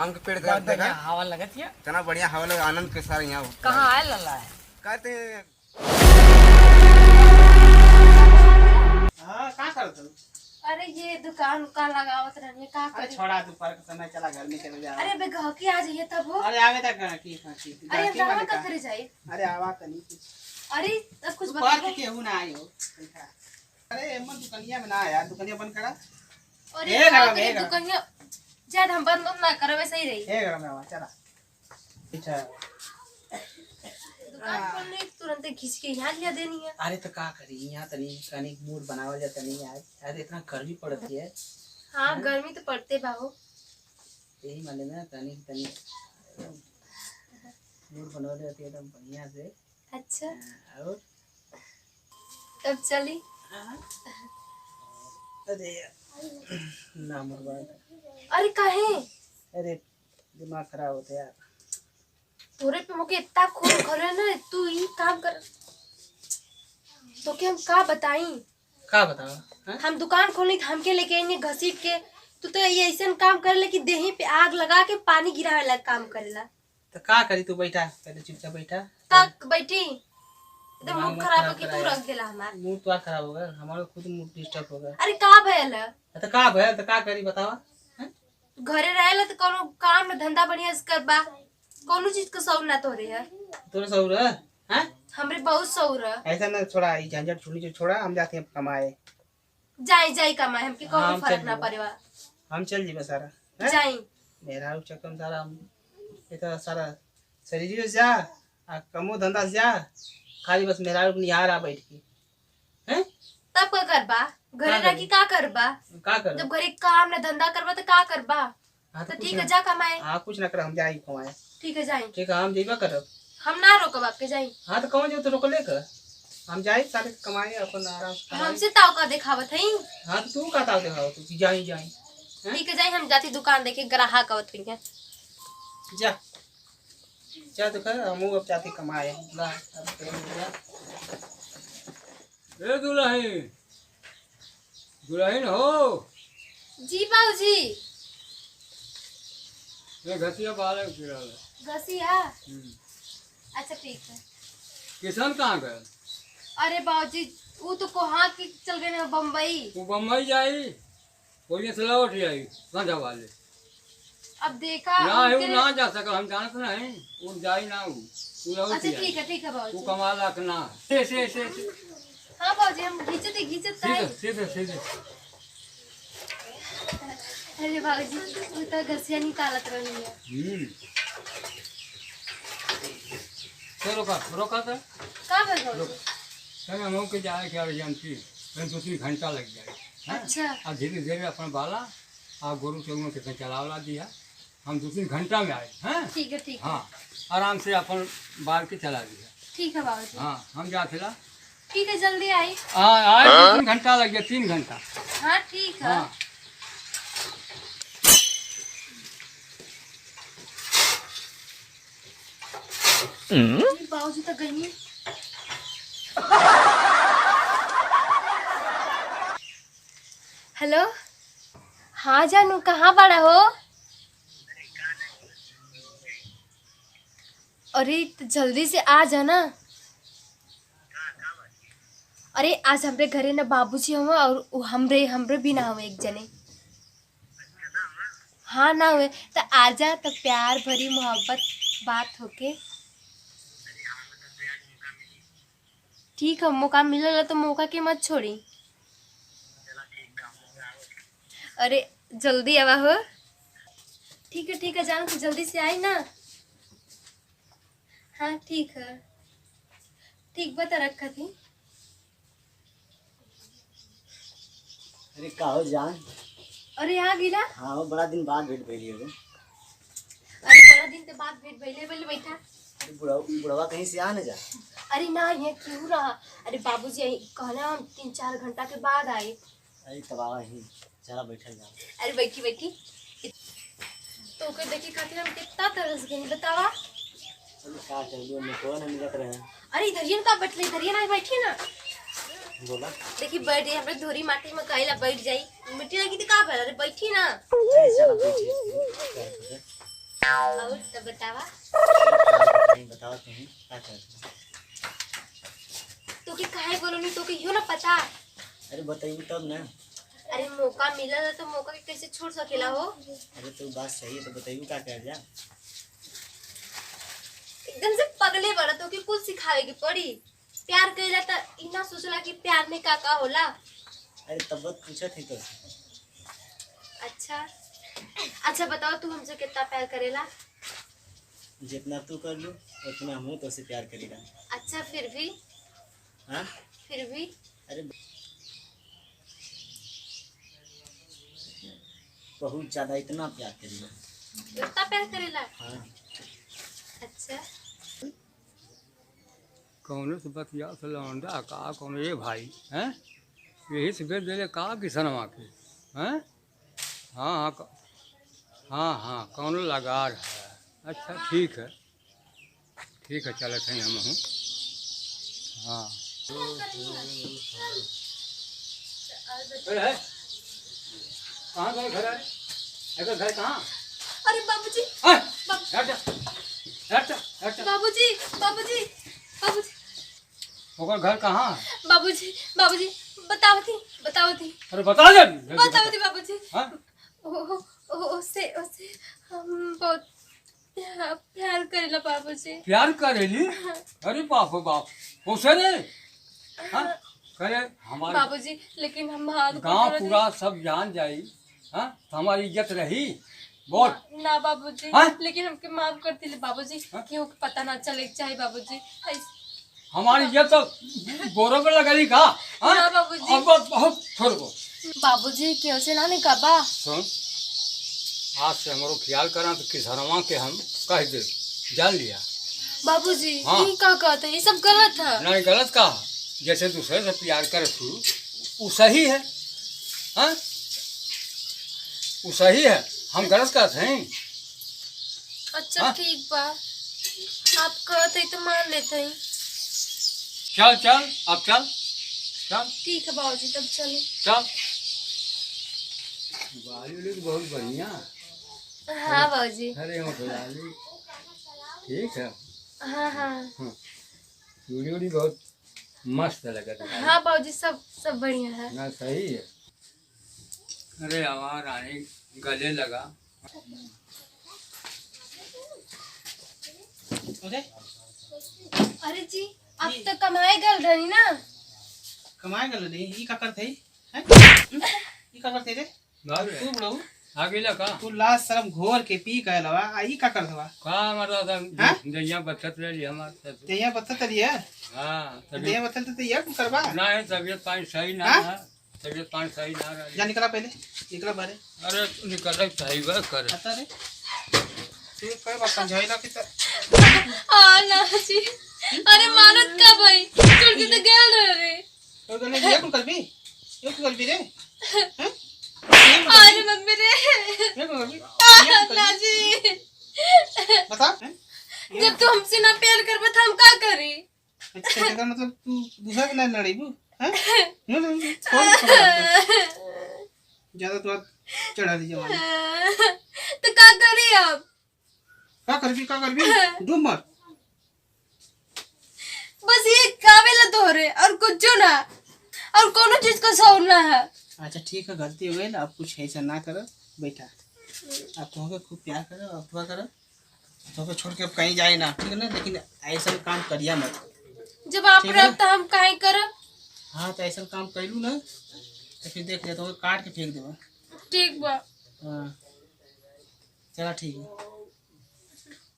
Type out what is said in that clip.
आम के पेड़ देखा हवा लगत है। इतना बढ़िया हवा लगा, आनंद के साथ यहाँ कहाँ आए लल्ला है? कहते हैं। हाँ, क्या करत हो? अरे ये दुकान लगावत रहनी का अरे करी। छोड़ा दोपहर का समय, चला घर में चले जा। अरे बे गहकी आ जाइए तब हो। अरे आगे तक की अरे अब जाना का करे जाए। अरे आवा तनी अरे तब कुछ दोपहर बता। के केहू ना आयो। अरे मन दुकानिया में ना आया, दुकानिया बंद करा। अरे हे का गरम, करे हे गरम। दुकानिया जब हम बंद ना करवे सही रही। हे घर में आवा, चला। अच्छा दुकान खोलने के तुरंत खींच के यहाँ लिया देनी है। अरे तो का करी, यहाँ तनी कनी मूड बनावल जा तनी आज। अरे इतना गर्मी पड़ती है। हाँ गर्मी तो पड़ते बाहो। यही माने ना तनी तनी मूड बनावल जाती है एकदम बढ़िया से। अच्छा और तब चली। अरे ना मुर्बाद। अरे काहे अरे दिमाग खराब होता है यार। तोरे पे मुके इतना खून खरे ना, तू ही काम कर तो के हम का बताई। का बताओ? हम दुकान खोलनी हमके लेके आएंगे घसीट के। तू तो ये ऐसा काम करेला कि देही पे आग लगा के पानी गिरावे ला काम करेला। तो का करी, तू बैठा पहले, चुपचाप बैठा। तक बैठी एकदम मूड खराब हो कि तू रख देला हमार। मूड तो खराब होगा, हमारा खुद मूड डिस्टर्ब होगा। अरे का भयल है? तो का भैया, तो का करी बतावा। घरे रहेला तो कोनो काम में धंधा बढ़िया से करबा। कोनो चीज का शौक ना तोरे है। तोरा सौर है? हमरे बहुत शौक है। ऐसा ना, छोड़ा ये झंझट छोड़ी छोड़ा, हम जाते हैं कमाए। जाई जाई कमाए, हमके कोनो हाँ, फर्क चल ना जीवा। पड़ेवा। हम चल जी सारा हैं? जाई मेरा चक्कर सारा इतना सारा शरीर से जा आ कमो धंधा से जा, खाली बस मेरा निहार आ बैठ के हैं। तब का करबा? घरे का रह के का करबा? का कर? जब घरे काम ना धंधा करबा तो का करबा? हाँ तो तो ठीक है जा कमाए। हाँ कुछ ना कर, हम जाए कमाए। ठीक है जाई। ठीक है, हम जेबा करब। हम ना रोकब आपके जाई। हाँ तो कौन जो तो रोक लेकर हम जाए सारे कमाए अपन आराम से कमाए। हमसे ताव का दिखावत है। हाँ तो तू का ताव दिखाओ, तू जाई जाई हैं? ठीक है जाई, हम जाती दुकान देखे ग्राहक आवत हुई है। जा जा तो कर, हम अब जाते कमाए। ला अब जा। ए दुल्हन, दुल्हन हो। जी बाबूजी। ये घसिया बाल फिरल। घसिया अच्छा ठीक है। किशन कहाँ गए? अरे बाबूजी वो तो कहाँ की चल गए ना बम्बई। वो बम्बई जाई, कोई से लौट आई संध्या वाले। अब देखा ना है वो उनके- ना जा सकल, हम जानते नहीं वो जाई ना वो लौट अच्छा आई। ठीक है वो बाबूजी। कमाला के ना से हाँ बाबूजी हम घिंचते सीधे सीधे सीधे। अरे बाबूजी वो तो घसिया निकालत रही है। चलो का रोका था का भइल बाबूजी? संग हम के जाए क्या जानती है, 2-3 घंटा लग जाए हैं? अच्छा और धीरे धीरे अपन बाला और गोरू चौगुन के चलावला दिया। हम 2-3 घंटा में आए हैं। ठीक है हाँ आराम से अपन बाल के चला दिया। ठीक है बाबूजी। हाँ हम जाते ला। ठीक है जल्दी आई। हाँ आए 2-3 घंटा लग गया, 3 घंटा। हाँ ठीक है। हाँ बाबूजी तो गई। हेलो हाँ जानू कहाँ बड़ा हो? अरे तो जल्दी से आ जाना। अरे आज हमरे घरे ना बाबूजी हुआ और हमरे हमरे भी ना हुए एक जने। हाँ ना हुए तो आजा, तो प्यार भरी मोहब्बत बात होके। ठीक है मौका मिलेला तो मौका के मत छोड़ी। अरे जल्दी आवा हो। ठीक है जान, तो जल्दी से आई ना। हाँ ठीक है, ठीक बता रखा थी। अरे का हो जान? अरे यहाँ गिला। हाँ हो, बड़ा दिन बाद भेंट भइली हो। अरे बड़ा दिन के बाद भेंट भइले बोले बैठा। अरे बुढ़वा कहीं से आ न जा। अरे ना ये क्यों रहा? अरे बाबूजी कहना हम 3-4 घंटा के बाद आए। अरे तब आवा ही, चला बैठल जा। अरे बैठी बैठी तो ओके देखी खातिर हम कितना तरस गई बतावा। अरे का कर दो, मैं को न मिलत रहे। अरे इधर का बैठ ले, इधर ना बैठी ना। बोला देखी बैठ जाई, हमरे धोरी माटी में कहिला बैठ जाई। मिट्टी लगी तो का भइल? अरे बैठी ना। अरे चला बैठे। और तब बतावा नहीं बताओ तुम क्या करते हो? तो कि काहे बोलो नहीं तो कि यो ना पता। अरे बताइए तब ना। अरे मौका मिला था तो मौका के कैसे छोड़ सकेला हो। अरे तो बात सही है तो बताइए क्या कर जा। एकदम से पगले बड़ा तो कि कुछ सिखावे की पड़ी। प्यार कइला त इना सोचला कि प्यार में का होला। अरे तब बात पूछा थी तो अच्छा अच्छा बताओ तू हमसे कितना प्यार करेला। जितना तू कर लो उतना हम तो से प्यार करेगा। अच्छा फिर भी हाँ अरे बहुत ज्यादा इतना प्यार करेगा। इतना प्यार करेला। हाँ अच्छा कौन से बतिया से लौंडा का कौन ये भाई हैं यही से भेज दे का किसनवा के हैं। हाँ हाँ हाँ हाँ कौन लगार है। अच्छा ठीक है चलो थे हम हूँ। हाँ कहाँ गए घर है अगर घर कहाँ। अरे बाबूजी बाबूजी बाबूजी बाबूजी ओकर घर कहाँ। बाबूजी बाबूजी बताओ थी अरे बता दे बाबूजी। हाँ उससे हम बहुत प्यार करेला बाबूजी। प्यार करेली। अरे बाप रे बाप उसे रे हाँ करे हमारे बाबूजी लेकिन हम हाथ गांव पूरा सब जान जाई। हाँ तो हमारी इज्जत रही बोल। ना बाबूजी हाँ? लेकिन हमके माफ कर दिले बाबूजी। हाँ? क्यों पता ना चले चाहिए बाबूजी। हमारी इज्जत तो गोरों पे लगेगी का। हाँ? ना बाबूजी। अब बहुत छोड़ दो बाबूजी क्यों से ना निकाबा। सुन आज से हमारो ख्याल करा तो किसनवा के हम कह दे जान लिया। बाबूजी हाँ। ये का कहते ये सब गलत है। नहीं गलत कहा जैसे दूसरे से प्यार करे तू वो सही है। हाँ वो सही है हम गलत कहते हैं। अच्छा हाँ? ठीक बा आप कहते तो मान लेते हैं। चल चल अब चल ठीक है बाबूजी तब चलो। चल वाली तो बहुत बढ़िया। हाँ बाबूजी। अरे वाली ठीक है। हाँ चूड़ी उड़ी बहुत मस्त लगा था। हाँ बाबूजी सब बढ़िया है। ना सही है। अरे आवाज आने गले लगा। अरे जी अब तो कमाए गल रही ना। कमाए गल नहीं ई का करते हैं ई का करते रे तू बड़ो आगे लगा तू लाज शर्म घोर के पी के लवा आई का करतवा। का हमारा हाँ? दैया बचत ले ली हमारे तेया बत्ता तरिया हाँ तेया बत्ता तो तेया तू करवा। ना है तबीयत पानी सही ना हाँ? है तबीयत पानी सही ना रही। जा निकला पहले निकला बाहर। अरे तू निकल सही वह कर। आता रे तू कई बार समझाइला कि ना जी अरे मानत का भाई छोड़ के तो गेल रे। तो गने ये कुल कर भी रे हैं अरे मम्मी रे ये कुल कर भी ना जी बता हैं? जब तू हमसे ना प्यार कर तो हम का करी। अच्छा तेरा मतलब तू दूसरा के ना लड़ी बू हैं छोड़ ज्यादा तो चढ़ा दी जमाने तो का करी अब। का कर भी डूब मत। बस ये कावेला तोहरे और कुछ ना और कोनो चीज को सौरना है। अच्छा ठीक है गलती हो गई ना अब कुछ ऐसा ना करो बेटा। अब तुमको खूब प्यार करो अफवाह करो तो छोड़ के अब कहीं जाए ना ठीक है ना लेकिन ऐसा काम करिया मत। जब आप ठीक है। रब तो हम काहे करब। हाँ तो ऐसा काम कैलू ना तो फिर देख ले तो काट के फेंक देवा। ठीक बा। हाँ चला ठीक है।